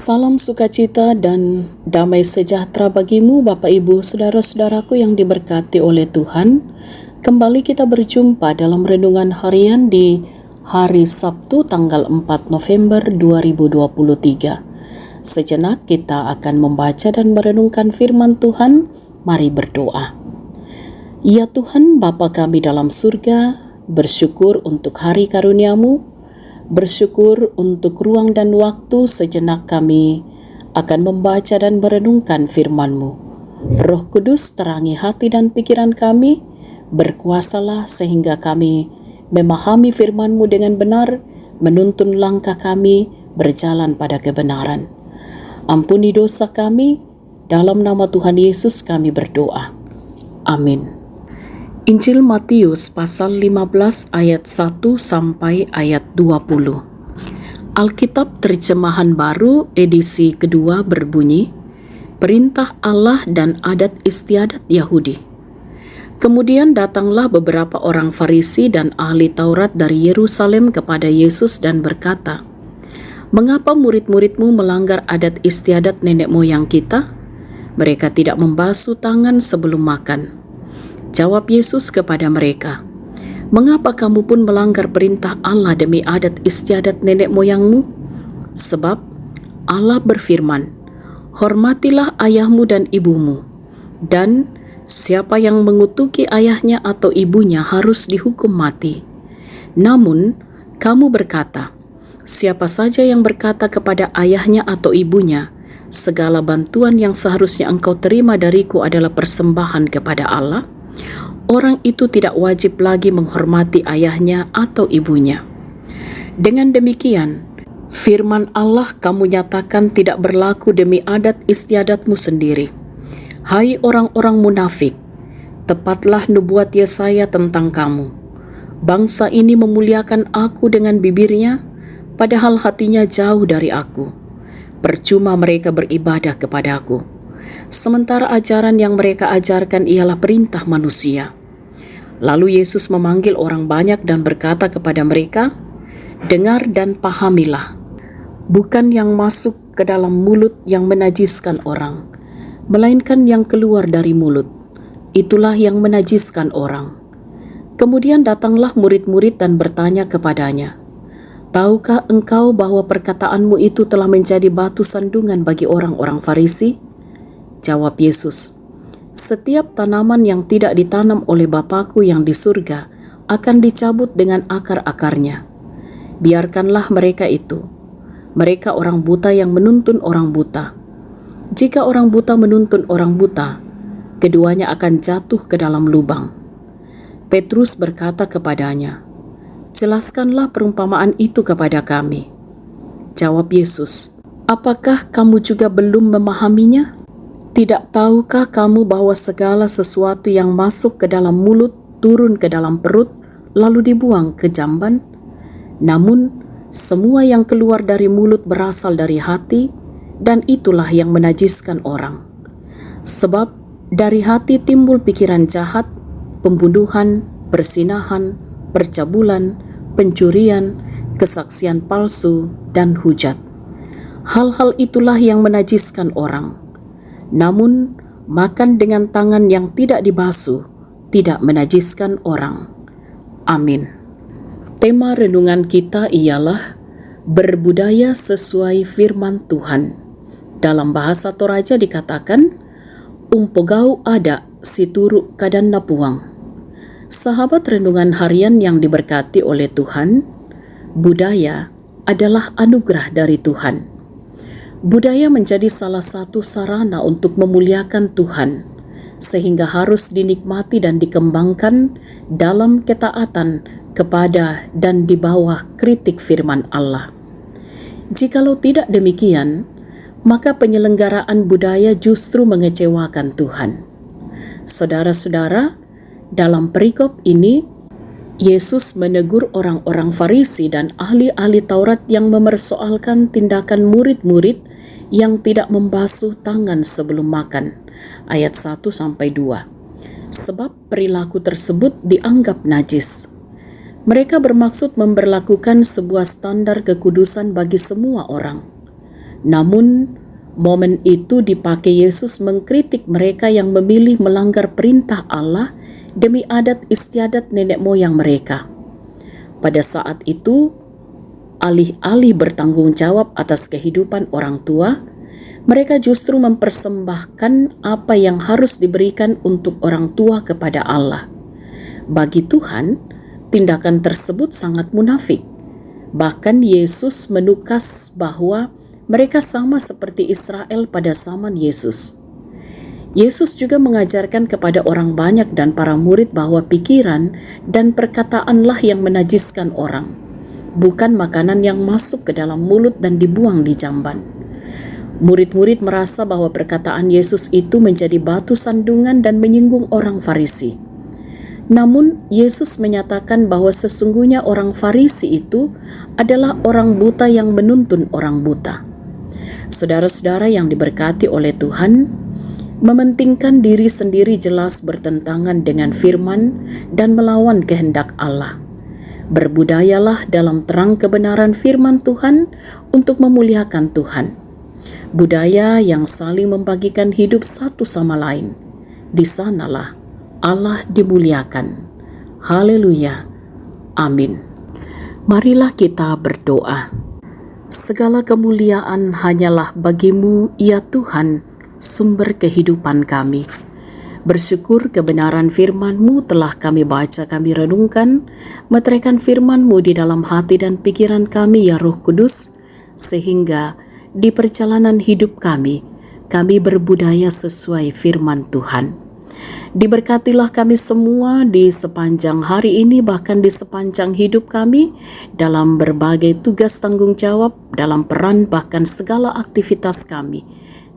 Salam sukacita dan damai sejahtera bagimu Bapak Ibu Saudara-saudaraku yang diberkati oleh Tuhan. Kembali kita berjumpa dalam renungan harian di hari Sabtu tanggal 4 November 2023. Sejenak kita akan membaca dan merenungkan firman Tuhan. Mari berdoa. Ya Tuhan Bapa kami dalam surga, bersyukur untuk hari karunia-Mu. Bersyukur untuk ruang dan waktu sejenak kami akan membaca dan merenungkan firman-Mu. Roh Kudus terangi hati dan pikiran kami, berkuasalah sehingga kami memahami firman-Mu dengan benar, menuntun langkah kami berjalan pada kebenaran. Ampuni dosa kami, dalam nama Tuhan Yesus kami berdoa. Amin. Injil Matius pasal 15 ayat 1 sampai ayat 20. Alkitab terjemahan baru edisi kedua berbunyi, Perintah Allah dan adat istiadat Yahudi. Kemudian datanglah beberapa orang Farisi dan ahli Taurat dari Yerusalem kepada Yesus dan berkata, "Mengapa murid-muridmu melanggar adat istiadat nenek moyang kita? Mereka tidak membasuh tangan sebelum makan." Jawab Yesus kepada mereka, "Mengapa kamu pun melanggar perintah Allah demi adat istiadat nenek moyangmu? Sebab Allah berfirman, hormatilah ayahmu dan ibumu, dan siapa yang mengutuki ayahnya atau ibunya harus dihukum mati. Namun kamu berkata, siapa saja yang berkata kepada ayahnya atau ibunya, segala bantuan yang seharusnya engkau terima dariku adalah persembahan kepada Allah, orang itu tidak wajib lagi menghormati ayahnya atau ibunya. Dengan demikian, firman Allah kamu nyatakan tidak berlaku demi adat istiadatmu sendiri. Hai orang-orang munafik, tepatlah nubuat Yesaya tentang kamu. Bangsa ini memuliakan aku dengan bibirnya, padahal hatinya jauh dari aku. Percuma mereka beribadah kepadaku. Sementara ajaran yang mereka ajarkan ialah perintah manusia." Lalu Yesus memanggil orang banyak dan berkata kepada mereka, "Dengar dan pahamilah. Bukan yang masuk ke dalam mulut yang menajiskan orang, melainkan yang keluar dari mulut. Itulah yang menajiskan orang." Kemudian datanglah murid-murid dan bertanya kepadanya, "Tahukah engkau bahwa perkataanmu itu telah menjadi batu sandungan bagi orang-orang Farisi?" Jawab Yesus, "Setiap tanaman yang tidak ditanam oleh Bapa-Ku yang di surga akan dicabut dengan akar-akarnya. Biarkanlah mereka itu. Mereka orang buta yang menuntun orang buta. Jika orang buta menuntun orang buta, keduanya akan jatuh ke dalam lubang." Petrus berkata kepadanya, "Jelaskanlah perumpamaan itu kepada kami." Jawab Yesus, "Apakah kamu juga belum memahaminya? Tidak tahukah kamu bahwa segala sesuatu yang masuk ke dalam mulut turun ke dalam perut, lalu dibuang ke jamban? Namun, semua yang keluar dari mulut berasal dari hati, dan itulah yang menajiskan orang. Sebab dari hati timbul pikiran jahat, pembunuhan, perzinahan, percabulan, pencurian, kesaksian palsu, dan hujat. Hal-hal itulah yang menajiskan orang. Namun, makan dengan tangan yang tidak dibasuh tidak menajiskan orang." Amin. Tema renungan kita ialah berbudaya sesuai firman Tuhan. Dalam bahasa Toraja dikatakan, "Umpogau ada situru kadan napuang." Sahabat renungan harian yang diberkati oleh Tuhan, budaya adalah anugerah dari Tuhan. Budaya menjadi salah satu sarana untuk memuliakan Tuhan, sehingga harus dinikmati dan dikembangkan dalam ketaatan kepada dan di bawah kritik firman Allah. Jikalau tidak demikian, maka penyelenggaraan budaya justru mengecewakan Tuhan. Saudara-saudara, dalam perikop ini, Yesus menegur orang-orang Farisi dan ahli-ahli Taurat yang memersoalkan tindakan murid-murid yang tidak membasuh tangan sebelum makan, ayat 1-2. Sebab perilaku tersebut dianggap najis. Mereka bermaksud memberlakukan sebuah standar kekudusan bagi semua orang. Namun, momen itu dipakai Yesus mengkritik mereka yang memilih melanggar perintah Allah demi adat istiadat nenek moyang mereka. Pada saat itu, alih-alih bertanggung jawab atas kehidupan orang tua, mereka justru mempersembahkan apa yang harus diberikan untuk orang tua kepada Allah. Bagi Tuhan, tindakan tersebut sangat munafik. Bahkan Yesus menukas bahwa mereka sama seperti Israel pada zaman Yesus. Yesus juga mengajarkan kepada orang banyak dan para murid bahwa pikiran dan perkataanlah yang menajiskan orang, bukan makanan yang masuk ke dalam mulut dan dibuang di jamban. Murid-murid merasa bahwa perkataan Yesus itu menjadi batu sandungan dan menyinggung orang Farisi. Namun, Yesus menyatakan bahwa sesungguhnya orang Farisi itu adalah orang buta yang menuntun orang buta. Saudara-saudara yang diberkati oleh Tuhan, mementingkan diri sendiri jelas bertentangan dengan firman dan melawan kehendak Allah. Berbudayalah dalam terang kebenaran firman Tuhan untuk memuliakan Tuhan. Budaya yang saling membagikan hidup satu sama lain. Di sanalah Allah dimuliakan. Haleluya. Amin. Marilah kita berdoa. Segala kemuliaan hanyalah bagimu, ya Tuhan, sumber kehidupan kami. Bersyukur kebenaran firman-Mu telah kami baca, kami renungkan, meteraikan firman-Mu di dalam hati dan pikiran kami, ya Roh Kudus, sehingga di perjalanan hidup kami berbudaya sesuai firman Tuhan. Diberkatilah kami semua di sepanjang hari ini, bahkan di sepanjang hidup kami, dalam berbagai tugas tanggung jawab, dalam peran bahkan segala aktivitas kami.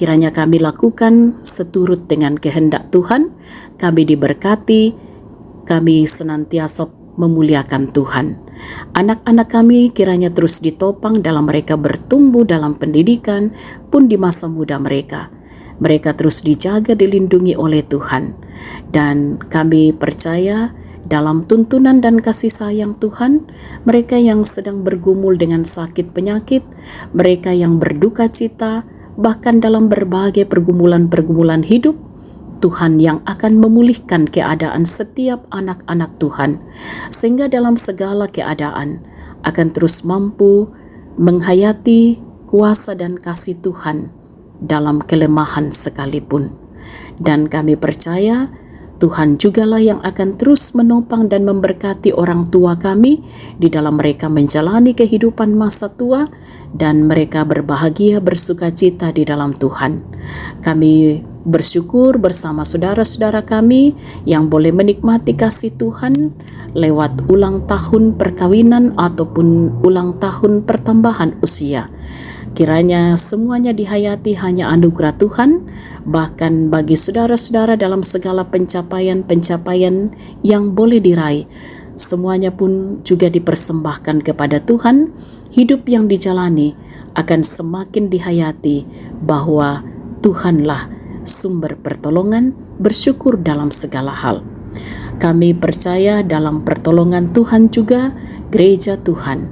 Kiranya kami lakukan seturut dengan kehendak Tuhan, kami diberkati, kami senantiasa memuliakan Tuhan. Anak-anak kami kiranya terus ditopang dalam mereka bertumbuh dalam pendidikan pun di masa muda mereka. Mereka terus dijaga, dilindungi oleh Tuhan. Dan kami percaya dalam tuntunan dan kasih sayang Tuhan, mereka yang sedang bergumul dengan sakit penyakit, mereka yang berduka cita, bahkan dalam berbagai pergumulan-pergumulan hidup, Tuhan yang akan memulihkan keadaan setiap anak-anak Tuhan, sehingga dalam segala keadaan akan terus mampu menghayati kuasa dan kasih Tuhan dalam kelemahan sekalipun. Dan kami percaya Tuhan jugalah yang akan terus menopang dan memberkati orang tua kami di dalam mereka menjalani kehidupan masa tua dan mereka berbahagia bersukacita di dalam Tuhan. Kami bersyukur bersama saudara-saudara kami yang boleh menikmati kasih Tuhan lewat ulang tahun perkawinan ataupun ulang tahun pertambahan usia. Kiranya semuanya dihayati hanya anugerah Tuhan, bahkan bagi saudara-saudara dalam segala pencapaian-pencapaian yang boleh diraih, semuanya pun juga dipersembahkan kepada Tuhan. Hidup yang dijalani akan semakin dihayati bahwa Tuhanlah sumber pertolongan, bersyukur dalam segala hal. Kami percaya dalam pertolongan Tuhan juga gereja Tuhan,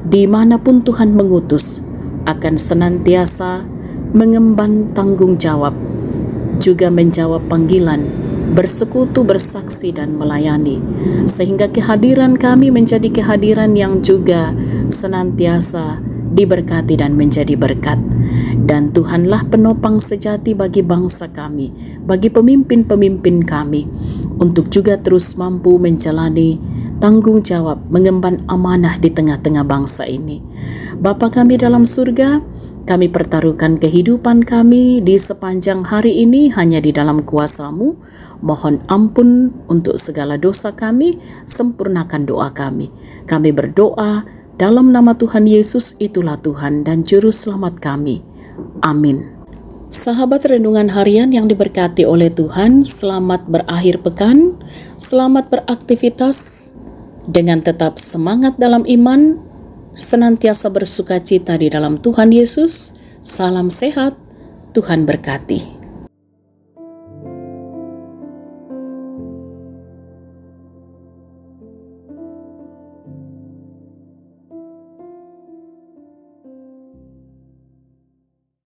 dimanapun Tuhan mengutus, akan senantiasa mengemban tanggung jawab, juga menjawab panggilan, bersekutu, bersaksi, dan melayani, sehingga kehadiran kami menjadi kehadiran yang juga senantiasa diberkati dan menjadi berkat. Dan Tuhanlah penopang sejati bagi bangsa kami, bagi pemimpin-pemimpin kami, untuk juga terus mampu menjalani tanggung jawab, mengemban amanah di tengah-tengah bangsa ini. Bapa kami dalam surga, kami pertaruhkan kehidupan kami di sepanjang hari ini hanya di dalam kuasa-Mu. Mohon ampun untuk segala dosa kami, sempurnakan doa kami. Kami berdoa dalam nama Tuhan Yesus, itulah Tuhan dan Juru Selamat kami. Amin. Sahabat renungan harian yang diberkati oleh Tuhan, selamat berakhir pekan, selamat beraktivitas dengan tetap semangat dalam iman, senantiasa bersukacita di dalam Tuhan Yesus. Salam sehat, Tuhan berkati.